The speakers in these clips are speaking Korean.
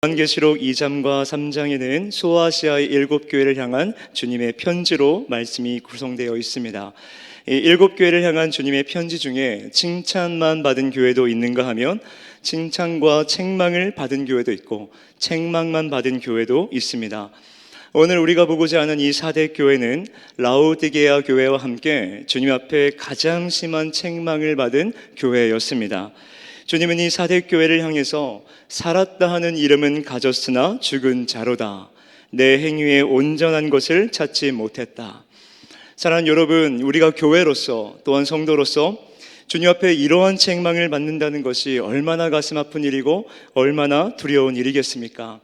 요한계시록 2장과 3장에는 소아시아의 7교회를 향한 주님의 편지로 말씀이 구성되어 있습니다. 이 7교회를 향한 주님의 편지 중에 칭찬만 받은 교회도 있는가 하면 칭찬과 책망을 받은 교회도 있고 책망만 받은 교회도 있습니다. 오늘 우리가 보고자 하는 이 4대 교회는 라오디게아 교회와 함께 주님 앞에 가장 심한 책망을 받은 교회였습니다. 주님은 이 4대 교회를 향해서 살았다 하는 이름은 가졌으나 죽은 자로다. 내 행위에 온전한 것을 찾지 못했다. 사랑하는 여러분, 우리가 교회로서 또한 성도로서 주님 앞에 이러한 책망을 받는다는 것이 얼마나 가슴 아픈 일이고 얼마나 두려운 일이겠습니까?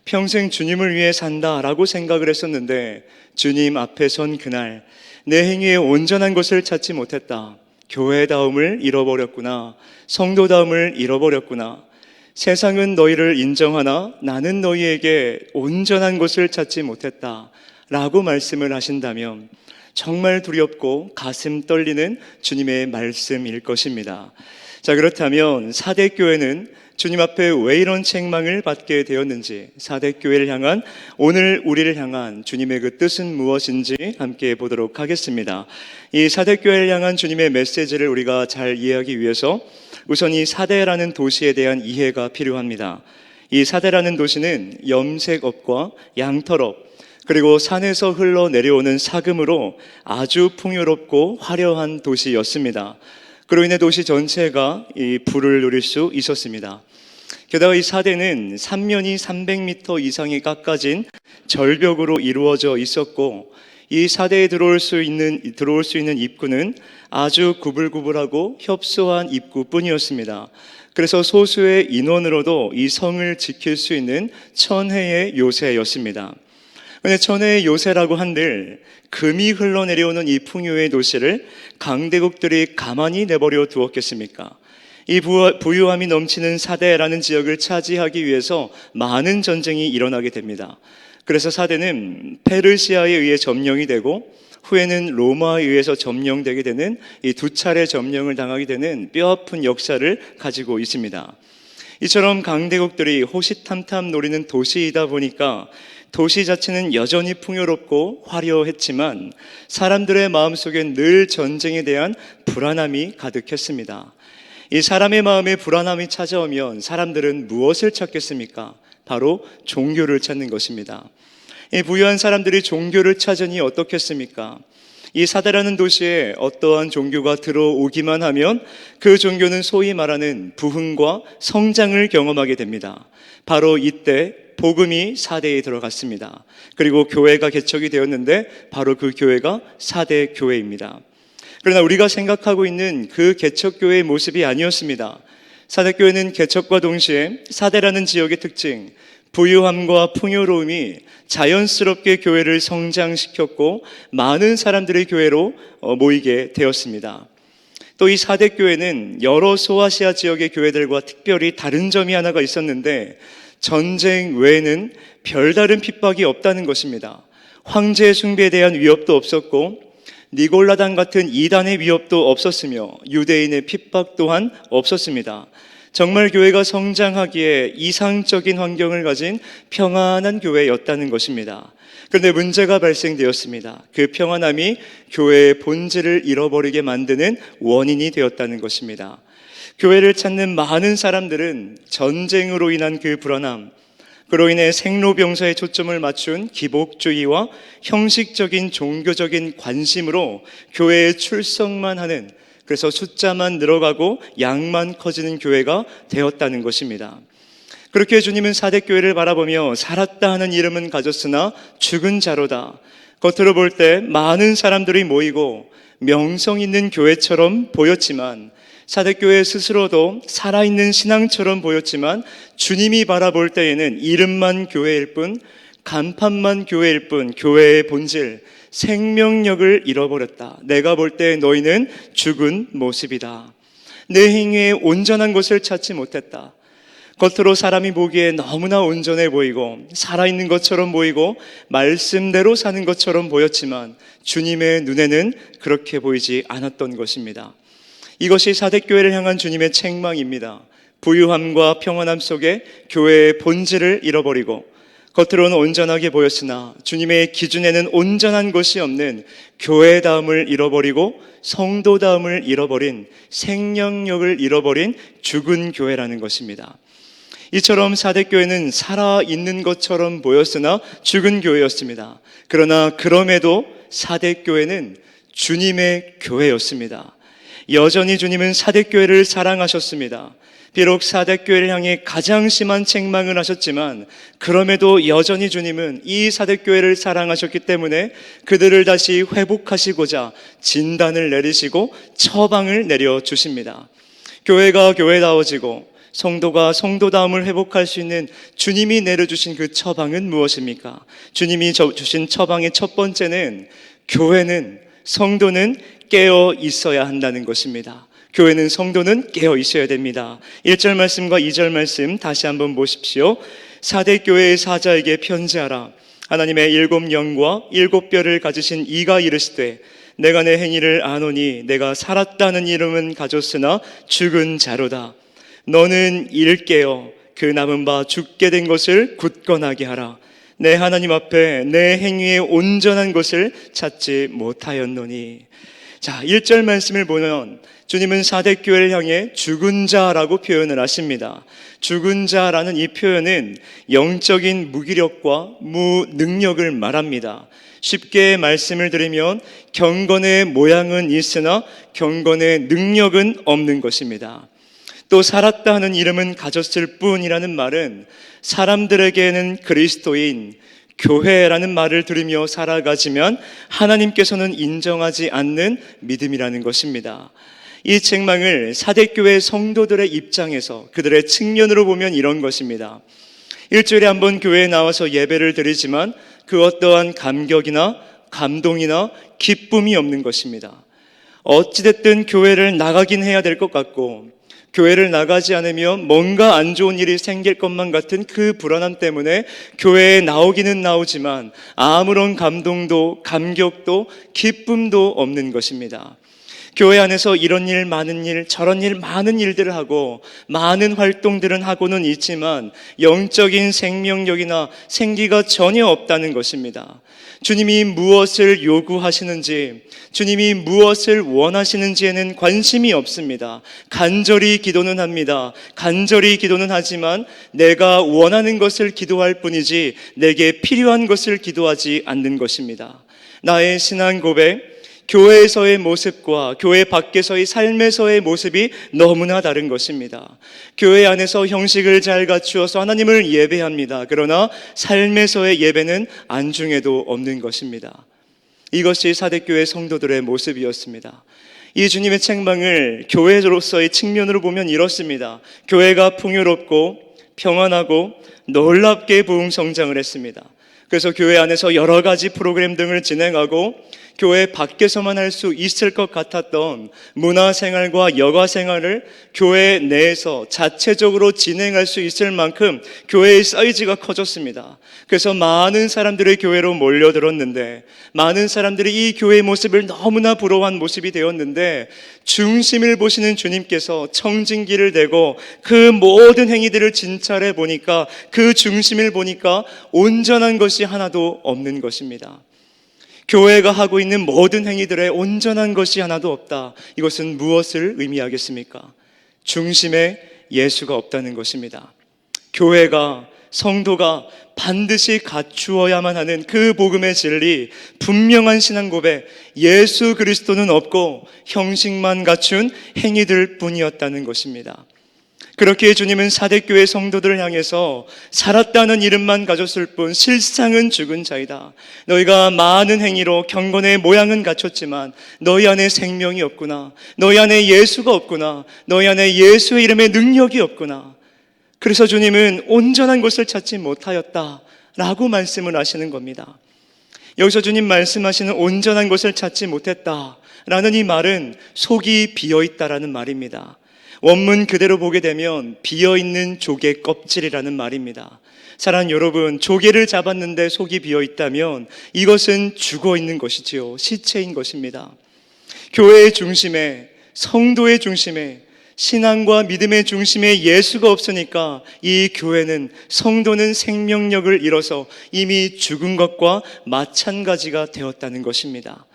평생 주님을 위해 산다라고 생각을 했었는데 주님 앞에 선 그날 내 행위에 온전한 것을 찾지 못했다. 교회다움을 잃어버렸구나. 성도다움을 잃어버렸구나. 세상은 너희를 인정하나 나는 너희에게 온전한 것을 찾지 못했다 라고 말씀을 하신다면 정말 두렵고 가슴 떨리는 주님의 말씀일 것입니다. 자, 그렇다면 4대 교회는 주님 앞에 왜 이런 책망을 받게 되었는지, 4대 교회를 향한, 오늘 우리를 향한 주님의 그 뜻은 무엇인지 함께 보도록 하겠습니다. 이 4대 교회를 향한 주님의 메시지를 우리가 잘 이해하기 위해서 우선 이 4대라는 도시에 대한 이해가 필요합니다. 이 4대라는 도시는 염색업과 양털업, 그리고 산에서 흘러내려오는 사금으로 아주 풍요롭고 화려한 도시였습니다. 그로 인해 도시 전체가 이 부를 누릴 수 있었습니다. 게다가 이 4대는 삼면이 300m 이상이 깎아진 절벽으로 이루어져 있었고, 이 4대에 들어올 수 있는 입구는 아주 구불구불하고 협소한 입구뿐이었습니다. 그래서 소수의 인원으로도 이 성을 지킬 수 있는 천혜의 요새였습니다. 그런데 천혜의 요새라고 한들 금이 흘러내려오는 이 풍요의 도시를 강대국들이 가만히 내버려 두었겠습니까? 이 부유함이 넘치는 4대라는 지역을 차지하기 위해서 많은 전쟁이 일어나게 됩니다. 그래서 4대는 페르시아에 의해 점령이 되고 후에는 로마에 의해서 점령되게 되는 이 두 차례 점령을 당하게 되는 뼈아픈 역사를 가지고 있습니다. 이처럼 강대국들이 호시탐탐 노리는 도시이다 보니까 도시 자체는 여전히 풍요롭고 화려했지만 사람들의 마음속엔 늘 전쟁에 대한 불안함이 가득했습니다. 이 사람의 마음에 불안함이 찾아오면 사람들은 무엇을 찾겠습니까? 바로 종교를 찾는 것입니다. 이 부유한 사람들이 종교를 찾으니 어떻겠습니까? 이 4대라는 도시에 어떠한 종교가 들어오기만 하면 그 종교는 소위 말하는 부흥과 성장을 경험하게 됩니다. 바로 이때 복음이 4대에 들어갔습니다. 그리고 교회가 개척이 되었는데 바로 그 교회가 4대 교회입니다. 그러나 우리가 생각하고 있는 그 개척교회의 모습이 아니었습니다. 4대 교회는 개척과 동시에 4대라는 지역의 특징, 부유함과 풍요로움이 자연스럽게 교회를 성장시켰고 많은 사람들이 교회로 모이게 되었습니다. 또 이 4대 교회는 여러 소아시아 지역의 교회들과 특별히 다른 점이 하나가 있었는데 전쟁 외에는 별다른 핍박이 없다는 것입니다. 황제 숭배에 대한 위협도 없었고 니골라당 같은 이단의 위협도 없었으며 유대인의 핍박 또한 없었습니다. 정말 교회가 성장하기에 이상적인 환경을 가진 평안한 교회였다는 것입니다. 그런데 문제가 발생되었습니다. 그 평안함이 교회의 본질을 잃어버리게 만드는 원인이 되었다는 것입니다. 교회를 찾는 많은 사람들은 전쟁으로 인한 그 불안함, 그로 인해 생로병사에 초점을 맞춘 기복주의와 형식적인 종교적인 관심으로 교회에 출석만 하는, 그래서 숫자만 늘어가고 양만 커지는 교회가 되었다는 것입니다. 그렇게 주님은 4대 교회를 바라보며 살았다 하는 이름은 가졌으나 죽은 자로다. 겉으로 볼 때 많은 사람들이 모이고 명성 있는 교회처럼 보였지만 4대 교회 스스로도 살아있는 신앙처럼 보였지만 주님이 바라볼 때에는 이름만 교회일 뿐, 간판만 교회일 뿐, 교회의 본질, 생명력을 잃어버렸다. 내가 볼 때 너희는 죽은 모습이다. 내 행위에 온전한 것을 찾지 못했다. 겉으로 사람이 보기에 너무나 온전해 보이고 살아있는 것처럼 보이고 말씀대로 사는 것처럼 보였지만 주님의 눈에는 그렇게 보이지 않았던 것입니다. 이것이 4대 교회를 향한 주님의 책망입니다. 부유함과 평안함 속에 교회의 본질을 잃어버리고 겉으로는 온전하게 보였으나 주님의 기준에는 온전한 것이 없는 교회다움을 잃어버리고 성도다움을 잃어버린, 생명력을 잃어버린 죽은 교회라는 것입니다. 이처럼 사대교회는 살아있는 것처럼 보였으나 죽은 교회였습니다. 그러나 그럼에도 사대교회는 주님의 교회였습니다. 여전히 주님은 사대교회를 사랑하셨습니다. 비록 사대교회를 향해 가장 심한 책망을 하셨지만 그럼에도 여전히 주님은 이 사대교회를 사랑하셨기 때문에 그들을 다시 회복하시고자 진단을 내리시고 처방을 내려주십니다. 교회가 교회다워지고 성도가 성도다움을 회복할 수 있는 주님이 내려주신 그 처방은 무엇입니까? 주님이 주신 처방의 첫 번째는 교회는, 성도는 깨어 있어야 한다는 것입니다. 교회는, 성도는 깨어 있어야 됩니다. 1절 말씀과 2절 말씀 다시 한번 보십시오. 사대교회의 사자에게 편지하라. 하나님의 7 영과 7 뼈를 가지신 이가 이르시되 내가 내 행위를 아노니 내가 살았다는 이름은 가졌으나 죽은 자로다. 너는 일깨어 그 남은 바 죽게 된 것을 굳건하게 하라. 내 하나님 앞에 내 행위의 온전한 것을 찾지 못하였노니. 자, 1절 말씀을 보면 주님은 사대교회를 향해 죽은 자라고 표현을 하십니다. 죽은 자라는 이 표현은 영적인 무기력과 무능력을 말합니다. 쉽게 말씀을 드리면 경건의 모양은 있으나 경건의 능력은 없는 것입니다. 또 살았다 하는 이름은 가졌을 뿐이라는 말은 사람들에게는 그리스도인, 교회라는 말을 들으며 살아가지만 하나님께서는 인정하지 않는 믿음이라는 것입니다. 이 책망을 사대교회 성도들의 입장에서 그들의 측면으로 보면 이런 것입니다. 일주일에 한 번 교회에 나와서 예배를 드리지만 그 어떠한 감격이나 감동이나 기쁨이 없는 것입니다. 어찌됐든 교회를 나가긴 해야 될 것 같고 교회를 나가지 않으면 뭔가 안 좋은 일이 생길 것만 같은 그 불안함 때문에 교회에 나오기는 나오지만 아무런 감동도 감격도 기쁨도 없는 것입니다. 교회 안에서 이런 일 많은 일 저런 일 많은 일들을 하고 많은 활동들은 하고는 있지만 영적인 생명력이나 생기가 전혀 없다는 것입니다. 주님이 무엇을 요구하시는지, 주님이 무엇을 원하시는지에는 관심이 없습니다. 간절히 기도는 합니다. 간절히 기도는 하지만 내가 원하는 것을 기도할 뿐이지 내게 필요한 것을 기도하지 않는 것입니다. 나의 신앙 고백, 교회에서의 모습과 교회 밖에서의 삶에서의 모습이 너무나 다른 것입니다. 교회 안에서 형식을 잘 갖추어서 하나님을 예배합니다. 그러나 삶에서의 예배는 안중에도 없는 것입니다. 이것이 사대교회 성도들의 모습이었습니다. 이 주님의 책망을 교회로서의 측면으로 보면 이렇습니다. 교회가 풍요롭고 평안하고 놀랍게 부흥 성장을 했습니다. 그래서 교회 안에서 여러 가지 프로그램 등을 진행하고 교회 밖에서만 할 수 있을 것 같았던 문화생활과 여가생활을 교회 내에서 자체적으로 진행할 수 있을 만큼 교회의 사이즈가 커졌습니다. 그래서 많은 사람들이 교회로 몰려들었는데 많은 사람들이 이 교회의 모습을 너무나 부러워한 모습이 되었는데 중심을 보시는 주님께서 청진기를 대고 그 모든 행위들을 진찰해 보니까 그 중심을 보니까 온전한 것이 하나도 없는 것입니다. 교회가 하고 있는 모든 행위들에 온전한 것이 하나도 없다. 이것은 무엇을 의미하겠습니까? 중심에 예수가 없다는 것입니다. 교회가, 성도가 반드시 갖추어야만 하는 그 복음의 진리, 분명한 신앙 고백, 예수 그리스도는 없고 형식만 갖춘 행위들 뿐이었다는 것입니다. 그렇게 주님은 사대교회 성도들을 향해서 살았다는 이름만 가졌을 뿐 실상은 죽은 자이다. 너희가 많은 행위로 경건의 모양은 갖췄지만 너희 안에 생명이 없구나. 너희 안에 예수가 없구나. 너희 안에 예수의 이름의 능력이 없구나. 그래서 주님은 온전한 것을 찾지 못하였다라고 말씀을 하시는 겁니다. 여기서 주님 말씀하시는 온전한 것을 찾지 못했다라는 이 말은 속이 비어있다라는 말입니다. 원문 그대로 보게 되면 비어있는 조개 껍질이라는 말입니다. 사랑하는 여러분, 조개를 잡았는데 속이 비어있다면 이것은 죽어있는 것이지요. 시체인 것입니다. 교회의 중심에, 성도의 중심에 신앙과 믿음의 중심에 예수가 없으니까 이 교회는, 성도는 생명력을 잃어서 이미 죽은 것과 마찬가지가 되었다는 것입니다.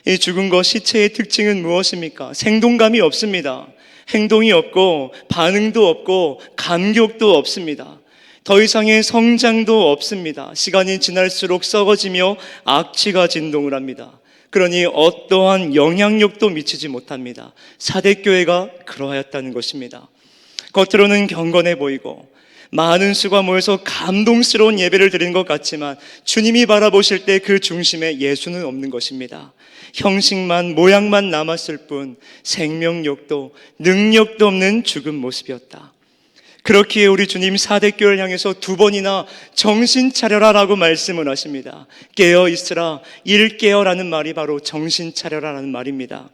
이 죽은 것, 시체의 특징은 무엇입니까? 생동감이 없습니다. 행동이 없고 반응도 없고 감격도 없습니다. 더 이상의 성장도 없습니다. 시간이 지날수록 썩어지며 악취가 진동을 합니다. 그러니 어떠한 영향력도 미치지 못합니다. 사대교회가 그러하였다는 것입니다. 겉으로는 경건해 보이고 많은 수가 모여서 감동스러운 예배를 드리는 것 같지만 주님이 바라보실 때 그 중심에 예수는 없는 것입니다. 형식만, 모양만 남았을 뿐 생명력도 능력도 없는 죽은 모습이었다. 그렇기에 우리 주님 사대교회를 향해서 2번이나 정신 차려라 라고 말씀을 하십니다. 깨어 있으라, 일 깨어라는 말이 바로 정신 차려라 라는 말입니다.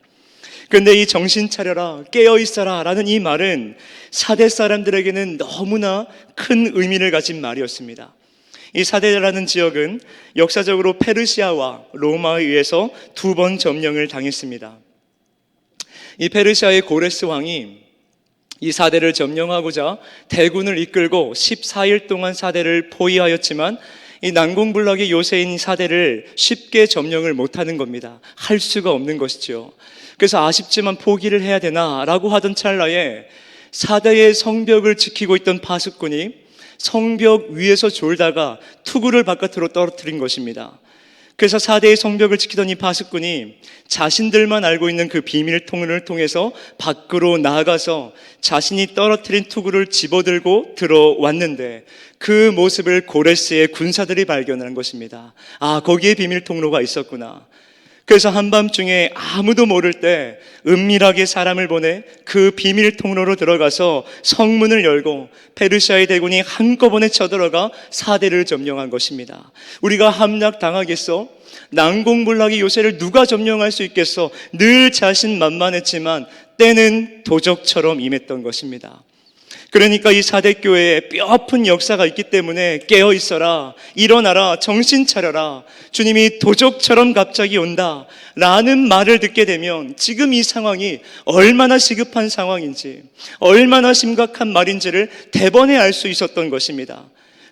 그런데 이 정신 차려라, 깨어 있어라 라는 이 말은 사대 사람들에게는 너무나 큰 의미를 가진 말이었습니다. 이 사대라는 지역은 역사적으로 페르시아와 로마에 의해서 2번 점령을 당했습니다. 이 페르시아의 고레스 왕이 이 사대를 점령하고자 대군을 이끌고 14일 동안 사대를 포위하였지만 이 난공불락의 요새인 사대를 쉽게 점령을 못하는 겁니다. 할 수가 없는 것이죠. 그래서 아쉽지만 포기를 해야 되나라고 하던 찰나에 사대의 성벽을 지키고 있던 파수꾼이 성벽 위에서 졸다가 투구를 바깥으로 떨어뜨린 것입니다. 그래서 사대의 성벽을 지키던 이 파수꾼이 자신들만 알고 있는 그 비밀통로를 통해서 밖으로 나가서 자신이 떨어뜨린 투구를 집어들고 들어왔는데 그 모습을 고레스의 군사들이 발견한 것입니다. 아, 거기에 비밀통로가 있었구나. 그래서 한밤중에 아무도 모를 때 은밀하게 사람을 보내 그 비밀 통로로 들어가서 성문을 열고 페르시아의 대군이 한꺼번에 쳐들어가 사대를 점령한 것입니다. 우리가 함락당하겠어? 난공불락의 요새를 누가 점령할 수 있겠어? 늘 자신만만했지만 때는 도적처럼 임했던 것입니다. 그러니까 이 사대교회에 뼈아픈 역사가 있기 때문에 깨어 있어라, 일어나라, 정신 차려라, 주님이 도적처럼 갑자기 온다 라는 말을 듣게 되면 지금 이 상황이 얼마나 시급한 상황인지, 얼마나 심각한 말인지를 대번에 알 수 있었던 것입니다.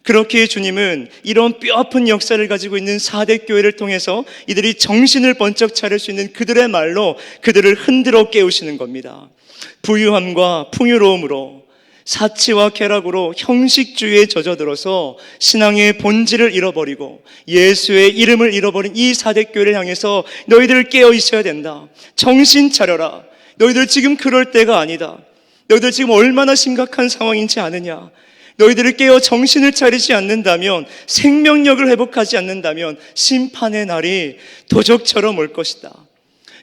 그렇게 주님은 이런 뼈아픈 역사를 가지고 있는 사대교회를 통해서 이들이 정신을 번쩍 차릴 수 있는 그들의 말로 그들을 흔들어 깨우시는 겁니다. 부유함과 풍요로움으로, 사치와 쾌락으로 형식주의에 젖어들어서 신앙의 본질을 잃어버리고 예수의 이름을 잃어버린 이 사대교회를 향해서 너희들 깨어 있어야 된다. 정신 차려라. 너희들 지금 그럴 때가 아니다. 너희들 지금 얼마나 심각한 상황인지 아느냐. 너희들이 깨어 정신을 차리지 않는다면, 생명력을 회복하지 않는다면 심판의 날이 도적처럼 올 것이다.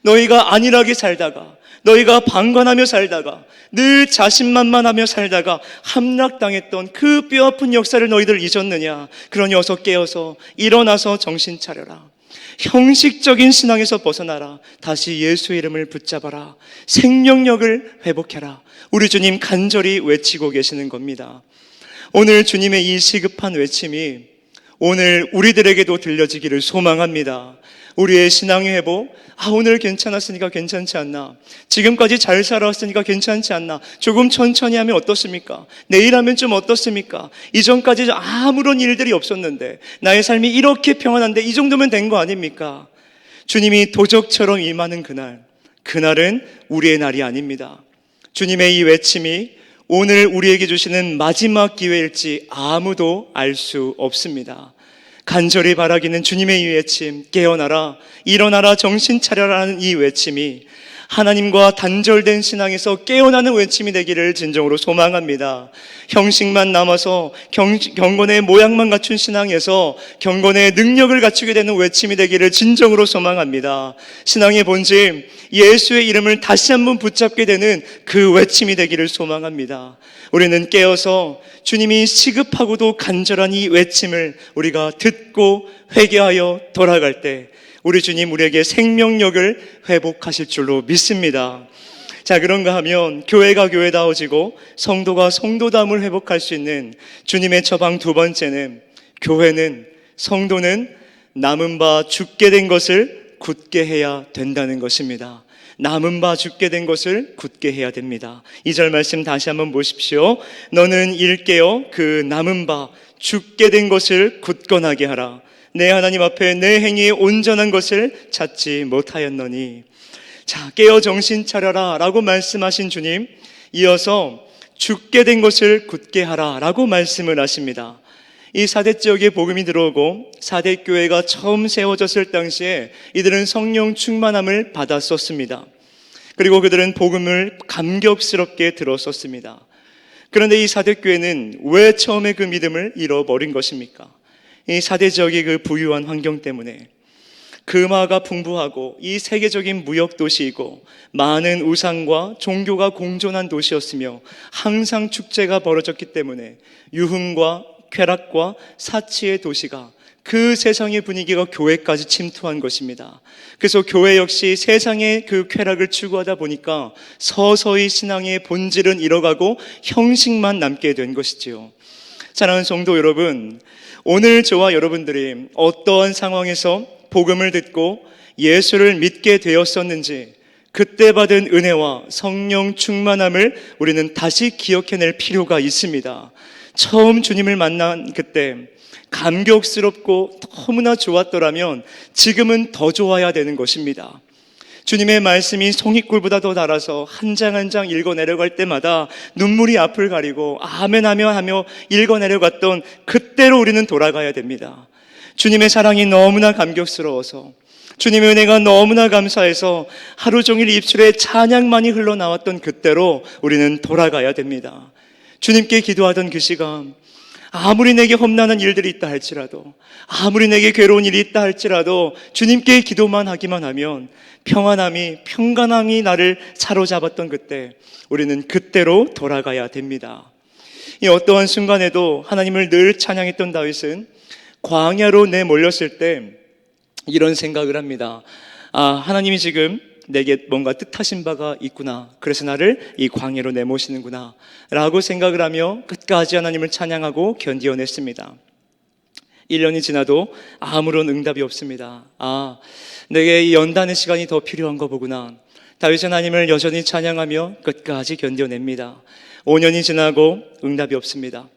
너희가 안일하게 살다가, 너희가 방관하며 살다가, 늘 자신만만하며 살다가 함락당했던 그 뼈아픈 역사를 너희들 잊었느냐? 그러니 어서 깨어서 일어나서 정신 차려라. 형식적인 신앙에서 벗어나라. 다시 예수의 이름을 붙잡아라. 생명력을 회복해라. 우리 주님 간절히 외치고 계시는 겁니다. 오늘 주님의 이 시급한 외침이 오늘 우리들에게도 들려지기를 소망합니다. 우리의 신앙의 회복, 오늘 괜찮았으니까 괜찮지 않나? 지금까지 잘 살아왔으니까 괜찮지 않나? 조금 천천히 하면 어떻습니까? 내일 하면 좀 어떻습니까? 이전까지 아무런 일들이 없었는데 나의 삶이 이렇게 평안한데 이 정도면 된 거 아닙니까? 주님이 도적처럼 임하는 그날은 우리의 날이 아닙니다. 주님의 이 외침이 오늘 우리에게 주시는 마지막 기회일지 아무도 알 수 없습니다. 간절히 바라기는 주님의 이 외침, 깨어나라, 일어나라, 정신 차려라는 이 외침이 하나님과 단절된 신앙에서 깨어나는 외침이 되기를 진정으로 소망합니다. 형식만 남아서 경건의 모양만 갖춘 신앙에서 경건의 능력을 갖추게 되는 외침이 되기를 진정으로 소망합니다. 신앙의 본질, 예수의 이름을 다시 한번 붙잡게 되는 그 외침이 되기를 소망합니다. 우리는 깨어서 주님이 시급하고도 간절한 이 외침을 우리가 듣고 회개하여 돌아갈 때 우리 주님 우리에게 생명력을 회복하실 줄로 믿습니다. 자, 그런가 하면 교회가 교회다워지고 성도가 성도다움을 회복할 수 있는 주님의 처방 2번째는, 교회는, 성도는 남은 바 죽게 된 것을 굳게 해야 된다는 것입니다. 남은 바 죽게 된 것을 굳게 해야 됩니다. 2절 말씀 다시 한번 보십시오. 너는 일깨어 그 남은 바 죽게 된 것을 굳건하게 하라. 내 하나님 앞에 내 행위에 온전한 것을 찾지 못하였노니. 자, 깨어 정신 차려라 라고 말씀하신 주님, 이어서 죽게 된 것을 굳게 하라 라고 말씀을 하십니다. 이 사대 지역에 복음이 들어오고 사대 교회가 처음 세워졌을 당시에 이들은 성령 충만함을 받았었습니다. 그리고 그들은 복음을 감격스럽게 들었었습니다. 그런데 이 사대 교회는 왜 처음에 그 믿음을 잃어버린 것입니까? 이 사대 지역의 그 부유한 환경 때문에, 금화가 풍부하고 이 세계적인 무역 도시이고 많은 우상과 종교가 공존한 도시였으며 항상 축제가 벌어졌기 때문에 유흥과 쾌락과 사치의 도시가, 그 세상의 분위기가 교회까지 침투한 것입니다. 그래서 교회 역시 세상의 그 쾌락을 추구하다 보니까 서서히 신앙의 본질은 잃어가고 형식만 남게 된 것이지요. 사랑하는 성도 여러분, 오늘 저와 여러분들이 어떠한 상황에서 복음을 듣고 예수를 믿게 되었었는지, 그때 받은 은혜와 성령 충만함을 우리는 다시 기억해낼 필요가 있습니다. 처음 주님을 만난 그때 감격스럽고 너무나 좋았더라면 지금은 더 좋아야 되는 것입니다. 주님의 말씀이 송이꿀보다 더 달아서 한 장 한 장 읽어 내려갈 때마다 눈물이 앞을 가리고 아멘 하며 읽어 내려갔던 그때로 우리는 돌아가야 됩니다. 주님의 사랑이 너무나 감격스러워서, 주님의 은혜가 너무나 감사해서 하루 종일 입술에 찬양만이 흘러나왔던 그때로 우리는 돌아가야 됩니다. 주님께 기도하던 그 시간, 아무리 내게 험난한 일들이 있다 할지라도, 아무리 내게 괴로운 일이 있다 할지라도 주님께 기도만 하기만 하면 평안함이 나를 사로잡았던 그때, 우리는 그때로 돌아가야 됩니다. 이 어떠한 순간에도 하나님을 늘 찬양했던 다윗은 광야로 내몰렸을 때 이런 생각을 합니다. 하나님이 지금 내게 뭔가 뜻하신 바가 있구나, 그래서 나를 이 광야로 내모시는구나 라고 생각을 하며 끝까지 하나님을 찬양하고 견디어냈습니다. 1년이 지나도 아무런 응답이 없습니다. 내게 이 연단의 시간이 더 필요한 거 보구나. 다윗은 하나님을 여전히 찬양하며 끝까지 견뎌냅니다. 5년이 지나고 응답이 없습니다.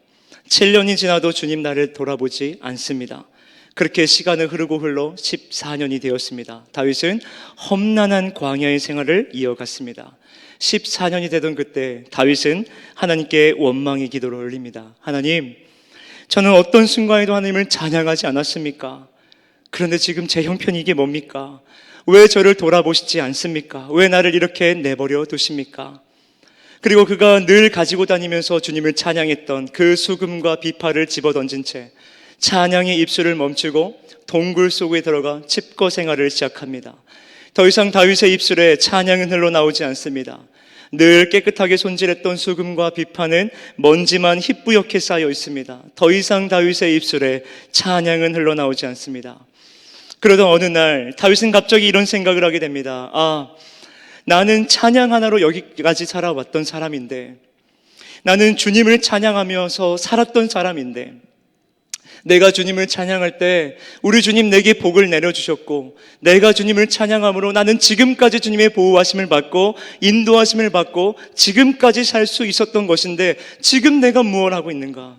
7년이 지나도 주님 나를 돌아보지 않습니다. 그렇게 시간은 흐르고 흘러 14년이 되었습니다. 다윗은 험난한 광야의 생활을 이어갔습니다. 14년이 되던 그때 다윗은 하나님께 원망의 기도를 올립니다. 하나님, 저는 어떤 순간에도 하나님을 찬양하지 않았습니까? 그런데 지금 제 형편이 이게 뭡니까? 왜 저를 돌아보시지 않습니까? 왜 나를 이렇게 내버려 두십니까? 그리고 그가 늘 가지고 다니면서 주님을 찬양했던 그 수금과 비파를 집어던진 채 찬양의 입술을 멈추고 동굴 속에 들어가 칩거 생활을 시작합니다. 더 이상 다윗의 입술에 찬양은 흘러나오지 않습니다. 늘 깨끗하게 손질했던 수금과 비파는 먼지만 희뿌옇게 쌓여 있습니다. 더 이상 다윗의 입술에 찬양은 흘러나오지 않습니다. 그러던 어느 날 다윗은 갑자기 이런 생각을 하게 됩니다. 나는 찬양 하나로 여기까지 살아왔던 사람인데, 나는 주님을 찬양하면서 살았던 사람인데, 내가 주님을 찬양할 때 우리 주님 내게 복을 내려주셨고, 내가 주님을 찬양함으로 나는 지금까지 주님의 보호하심을 받고 인도하심을 받고 지금까지 살 수 있었던 것인데, 지금 내가 무엇을 하고 있는가?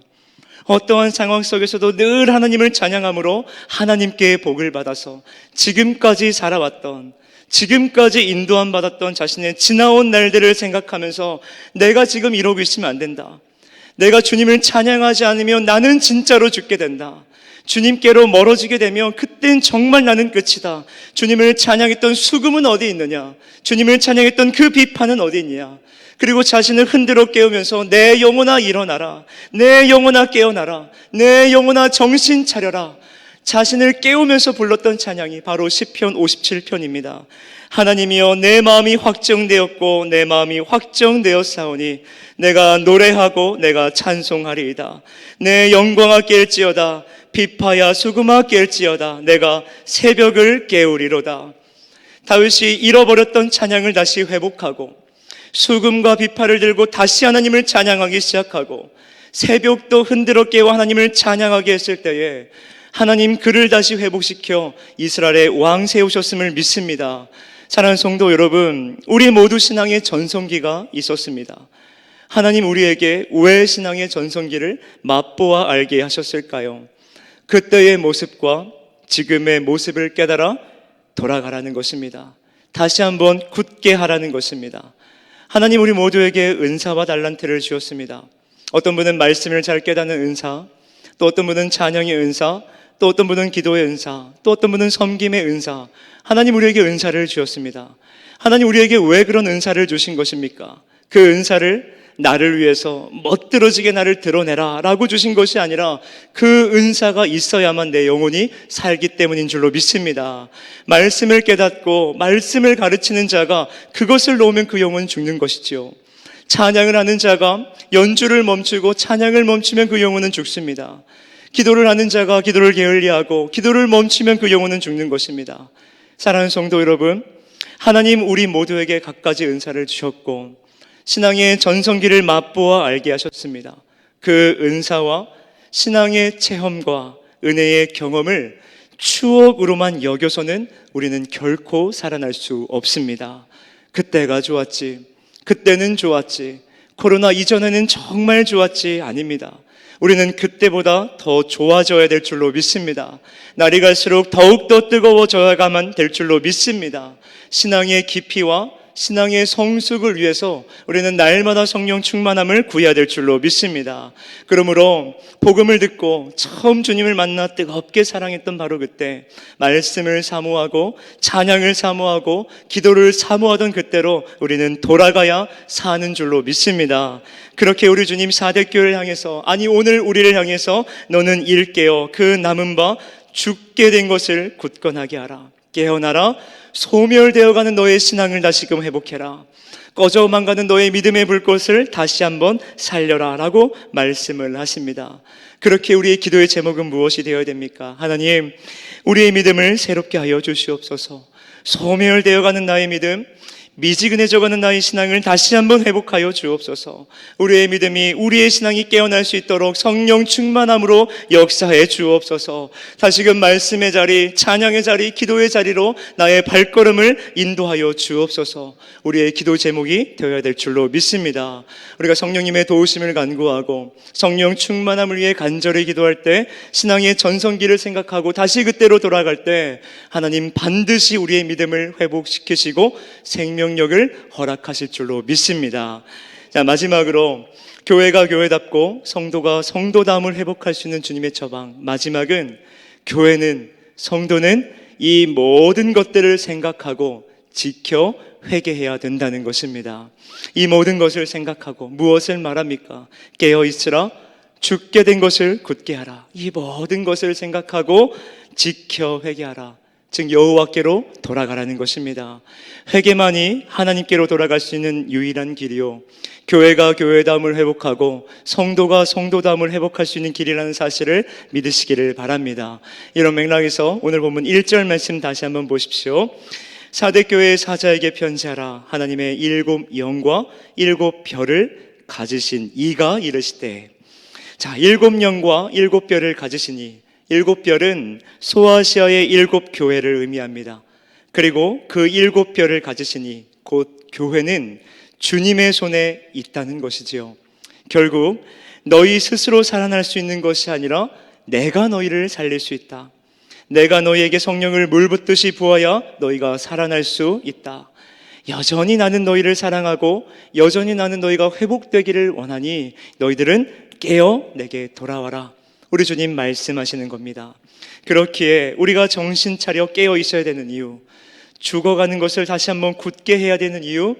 어떠한 상황 속에서도 늘 하나님을 찬양함으로 하나님께 복을 받아서 지금까지 살아왔던, 지금까지 인도함 받았던 자신의 지나온 날들을 생각하면서 내가 지금 이러고 있으면 안 된다. 내가 주님을 찬양하지 않으면 나는 진짜로 죽게 된다. 주님께로 멀어지게 되면 그땐 정말 나는 끝이다. 주님을 찬양했던 수금은 어디 있느냐? 주님을 찬양했던 그 비판은 어디 있냐? 그리고 자신을 흔들어 깨우면서 내 영혼아 일어나라, 내 영혼아 깨어나라, 내 영혼아 정신 차려라, 자신을 깨우면서 불렀던 찬양이 바로 시편 57편입니다. 하나님이여, 내 마음이 확정되었고 내 마음이 확정되었사오니 내가 노래하고 내가 찬송하리이다. 내 영광아 깰지어다, 비파야 수금아 깰지어다, 내가 새벽을 깨우리로다. 다윗이 잃어버렸던 찬양을 다시 회복하고 수금과 비파를 들고 다시 하나님을 찬양하기 시작하고 새벽도 흔들어 깨워 하나님을 찬양하게 했을 때에 하나님 그를 다시 회복시켜 이스라엘의 왕 세우셨음을 믿습니다. 사랑하는 성도 여러분, 우리 모두 신앙의 전성기가 있었습니다. 하나님 우리에게 왜 신앙의 전성기를 맛보아 알게 하셨을까요? 그때의 모습과 지금의 모습을 깨달아 돌아가라는 것입니다. 다시 한번 굳게 하라는 것입니다. 하나님 우리 모두에게 은사와 달란트를 주었습니다. 어떤 분은 말씀을 잘 깨닫는 은사, 또 어떤 분은 찬양의 은사, 또 어떤 분은 기도의 은사, 또 어떤 분은 섬김의 은사. 하나님 우리에게 은사를 주었습니다. 하나님 우리에게 왜 그런 은사를 주신 것입니까? 그 은사를 나를 위해서 멋들어지게 나를 드러내라 라고 주신 것이 아니라 그 은사가 있어야만 내 영혼이 살기 때문인 줄로 믿습니다. 말씀을 깨닫고 말씀을 가르치는 자가 그것을 놓으면 그 영혼은 죽는 것이지요. 찬양을 하는 자가 연주를 멈추고 찬양을 멈추면 그 영혼은 죽습니다. 기도를 하는 자가 기도를 게을리하고 기도를 멈추면 그 영혼은 죽는 것입니다. 사랑하는 성도 여러분, 하나님 우리 모두에게 갖가지 은사를 주셨고 신앙의 전성기를 맛보아 알게 하셨습니다. 그 은사와 신앙의 체험과 은혜의 경험을 추억으로만 여겨서는 우리는 결코 살아날 수 없습니다. 그때가 좋았지, 그때는 좋았지, 코로나 이전에는 정말 좋았지, 아닙니다. 우리는 그때보다 더 좋아져야 될 줄로 믿습니다. 날이 갈수록 더욱더 뜨거워져야만 될 줄로 믿습니다. 신앙의 깊이와 신앙의 성숙을 위해서 우리는 날마다 성령 충만함을 구해야 될 줄로 믿습니다. 그러므로 복음을 듣고 처음 주님을 만나 뜨겁게 사랑했던 바로 그때 말씀을 사모하고 찬양을 사모하고 기도를 사모하던 그때로 우리는 돌아가야 사는 줄로 믿습니다. 그렇게 우리 주님 4대 교회를 향해서, 아니 오늘 우리를 향해서 너는 일깨어 그 남은 바 죽게 된 것을 굳건하게 하라. 깨어나라. 소멸되어가는 너의 신앙을 다시금 회복해라. 꺼져만 가는 너의 믿음의 불꽃을 다시 한번 살려라 라고 말씀을 하십니다. 그렇게 우리의 기도의 제목은 무엇이 되어야 됩니까? 하나님, 우리의 믿음을 새롭게 하여 주시옵소서. 소멸되어가는 나의 믿음, 미지근해져가는 나의 신앙을 다시 한번 회복하여 주옵소서. 우리의 믿음이, 우리의 신앙이 깨어날 수 있도록 성령 충만함으로 역사해 주옵소서. 다시금 말씀의 자리, 찬양의 자리, 기도의 자리로 나의 발걸음을 인도하여 주옵소서. 우리의 기도 제목이 되어야 될 줄로 믿습니다. 우리가 성령님의 도우심을 간구하고 성령 충만함을 위해 간절히 기도할 때, 신앙의 전성기를 생각하고 다시 그때로 돌아갈 때 하나님 반드시 우리의 믿음을 회복시키시고 생명력을 허락하실 줄로 믿습니다. 자, 마지막으로 교회가 교회답고 성도가 성도다움을 회복할 수 있는 주님의 처방, 마지막은 교회는, 성도는 이 모든 것들을 생각하고 지켜 회개해야 된다는 것입니다. 이 모든 것을 생각하고 무엇을 말합니까? 깨어 있으라, 죽게 된 것을 굳게 하라. 이 모든 것을 생각하고 지켜 회개하라. 즉 여호와께로 돌아가라는 것입니다. 회개만이 하나님께로 돌아갈 수 있는 유일한 길이요, 교회가 교회다움을 회복하고 성도가 성도다움을 회복할 수 있는 길이라는 사실을 믿으시기를 바랍니다. 이런 맥락에서 오늘 본문 1절 말씀 다시 한번 보십시오. 4대 교회의 사자에게 편지하라. 하나님의 7 영과 7 별을 가지신 이가 이르시되. 자, 7 영과 7 별을 가지시니, 7 별은 소아시아의 7 교회를 의미합니다. 그리고 그 7 별을 가지시니 곧 교회는 주님의 손에 있다는 것이지요. 결국 너희 스스로 살아날 수 있는 것이 아니라 내가 너희를 살릴 수 있다. 내가 너희에게 성령을 물붓듯이 부어야 너희가 살아날 수 있다. 여전히 나는 너희를 사랑하고 여전히 나는 너희가 회복되기를 원하니 너희들은 깨어 내게 돌아와라. 우리 주님 말씀하시는 겁니다. 그렇기에 우리가 정신 차려 깨어 있어야 되는 이유, 죽어가는 것을 다시 한번 굳게 해야 되는 이유,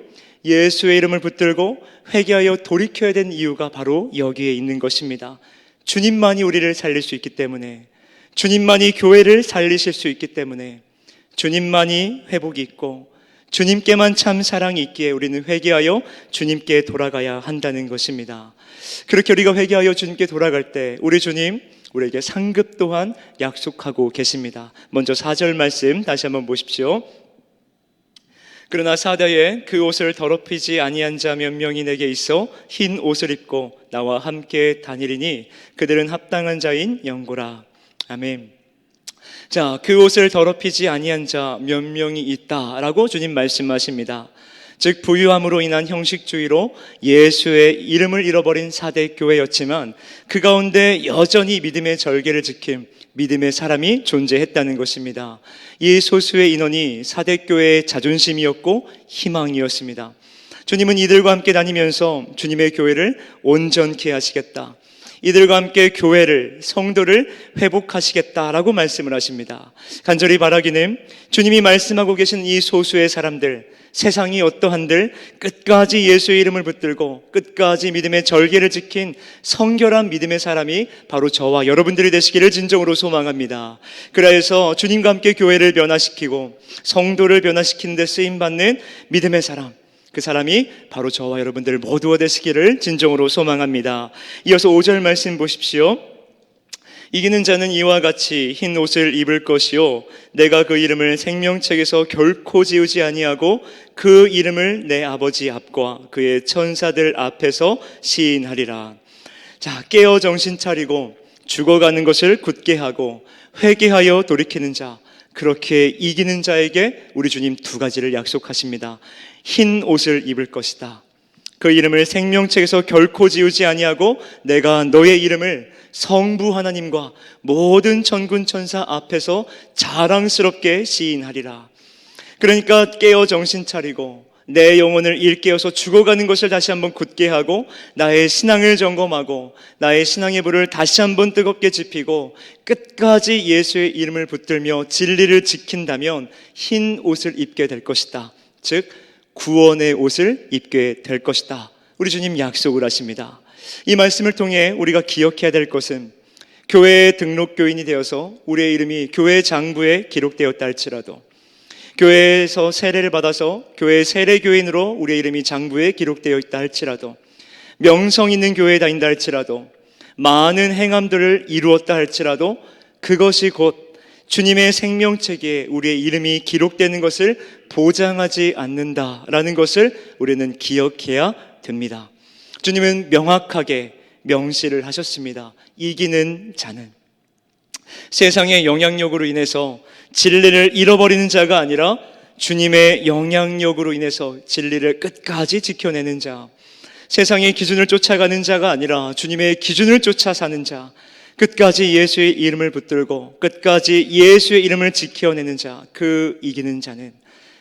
예수의 이름을 붙들고 회개하여 돌이켜야 되는 이유가 바로 여기에 있는 것입니다. 주님만이 우리를 살릴 수 있기 때문에, 주님만이 교회를 살리실 수 있기 때문에, 주님만이 회복이 있고 주님께만 참 사랑이 있기에 우리는 회개하여 주님께 돌아가야 한다는 것입니다. 그렇게 우리가 회개하여 주님께 돌아갈 때 우리 주님 우리에게 상급 또한 약속하고 계십니다. 먼저 4절 말씀 다시 한번 보십시오. 그러나 사대에 그 옷을 더럽히지 아니한 자 몇 명이 내게 있어 흰 옷을 입고 나와 함께 다니리니 그들은 합당한 자인 영고라. 아멘. 자, 그 옷을 더럽히지 아니한 자 몇 명이 있다라고 주님 말씀하십니다. 즉 부유함으로 인한 형식주의로 예수의 이름을 잃어버린 사대 교회였지만 그 가운데 여전히 믿음의 절개를 지킨 믿음의 사람이 존재했다는 것입니다. 이 소수의 인원이 사대 교회의 자존심이었고 희망이었습니다. 주님은 이들과 함께 다니면서 주님의 교회를 온전케 하시겠다, 이들과 함께 교회를, 성도를 회복하시겠다라고 말씀을 하십니다. 간절히 바라기는 주님이 말씀하고 계신 이 소수의 사람들, 세상이 어떠한들 끝까지 예수의 이름을 붙들고 끝까지 믿음의 절개를 지킨 성결한 믿음의 사람이 바로 저와 여러분들이 되시기를 진정으로 소망합니다. 그래서 주님과 함께 교회를 변화시키고 성도를 변화시키는 데 쓰임받는 믿음의 사람, 그 사람이 바로 저와 여러분들 모두가 되시기를 진정으로 소망합니다. 이어서 5절 말씀 보십시오. 이기는 자는 이와 같이 흰 옷을 입을 것이요 내가 그 이름을 생명책에서 결코 지우지 아니하고 그 이름을 내 아버지 앞과 그의 천사들 앞에서 시인하리라. 자, 깨어 정신 차리고 죽어가는 것을 굳게 하고 회개하여 돌이키는 자, 그렇게 이기는 자에게 우리 주님 두 가지를 약속하십니다. 흰 옷을 입을 것이다. 그 이름을 생명책에서 결코 지우지 아니하고 내가 너의 이름을 성부 하나님과 모든 천군 천사 앞에서 자랑스럽게 시인하리라. 그러니까 깨어 정신 차리고 내 영혼을 일깨워서 죽어가는 것을 다시 한번 굳게 하고 나의 신앙을 점검하고 나의 신앙의 불을 다시 한번 뜨겁게 지피고 끝까지 예수의 이름을 붙들며 진리를 지킨다면 흰 옷을 입게 될 것이다. 즉 구원의 옷을 입게 될 것이다. 우리 주님 약속을 하십니다. 이 말씀을 통해 우리가 기억해야 될 것은 교회의 등록교인이 되어서 우리의 이름이 교회 장부에 기록되었다 할지라도, 교회에서 세례를 받아서 교회 세례교인으로 우리의 이름이 장부에 기록되어 있다 할지라도, 명성 있는 교회에 다닌다 할지라도, 많은 행함들을 이루었다 할지라도 그것이 곧 주님의 생명책에 우리의 이름이 기록되는 것을 보장하지 않는다라는 것을 우리는 기억해야 됩니다. 주님은 명확하게 명시를 하셨습니다. 이기는 자는 세상의 영향력으로 인해서 진리를 잃어버리는 자가 아니라 주님의 영향력으로 인해서 진리를 끝까지 지켜내는 자, 세상의 기준을 쫓아가는 자가 아니라 주님의 기준을 쫓아 사는 자, 끝까지 예수의 이름을 붙들고 끝까지 예수의 이름을 지켜내는 자, 그 이기는 자는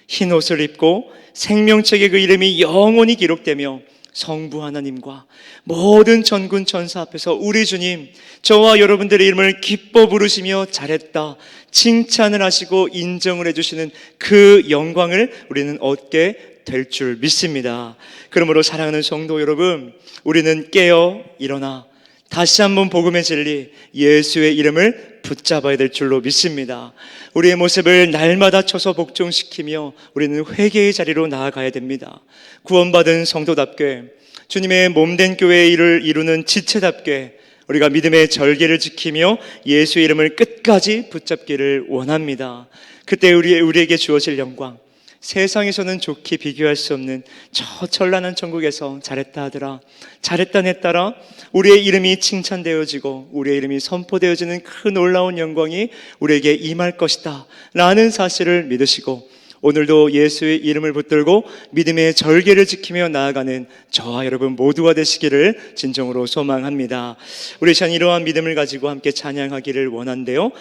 흰 옷을 입고 생명책에 그 이름이 영원히 기록되며 성부 하나님과 모든 천군 천사 앞에서 우리 주님, 저와 여러분들의 이름을 기뻐 부르시며 잘했다 칭찬을 하시고 인정을 해주시는 그 영광을 우리는 얻게 될 줄 믿습니다. 그러므로 사랑하는 성도 여러분, 우리는 깨어 일어나 다시 한번 복음의 진리 예수의 이름을 붙잡아야 될 줄로 믿습니다. 우리의 모습을 날마다 쳐서 복종시키며 우리는 회개의 자리로 나아가야 됩니다. 구원받은 성도답게 주님의 몸된 교회의 일을 이루는 지체답게 우리가 믿음의 절개를 지키며 예수의 이름을 끝까지 붙잡기를 원합니다. 그때 우리에게 주어질 영광, 세상에서는 좋게 비교할 수 없는 저 찬란한 천국에서 잘했다 하더라, 잘했다 냈다라 우리의 이름이 칭찬되어지고 우리의 이름이 선포되어지는 그 놀라운 영광이 우리에게 임할 것이다 라는 사실을 믿으시고 오늘도 예수의 이름을 붙들고 믿음의 절개를 지키며 나아가는 저와 여러분 모두가 되시기를 진정으로 소망합니다. 우리 시간 이러한 믿음을 가지고 함께 찬양하기를 원한데요,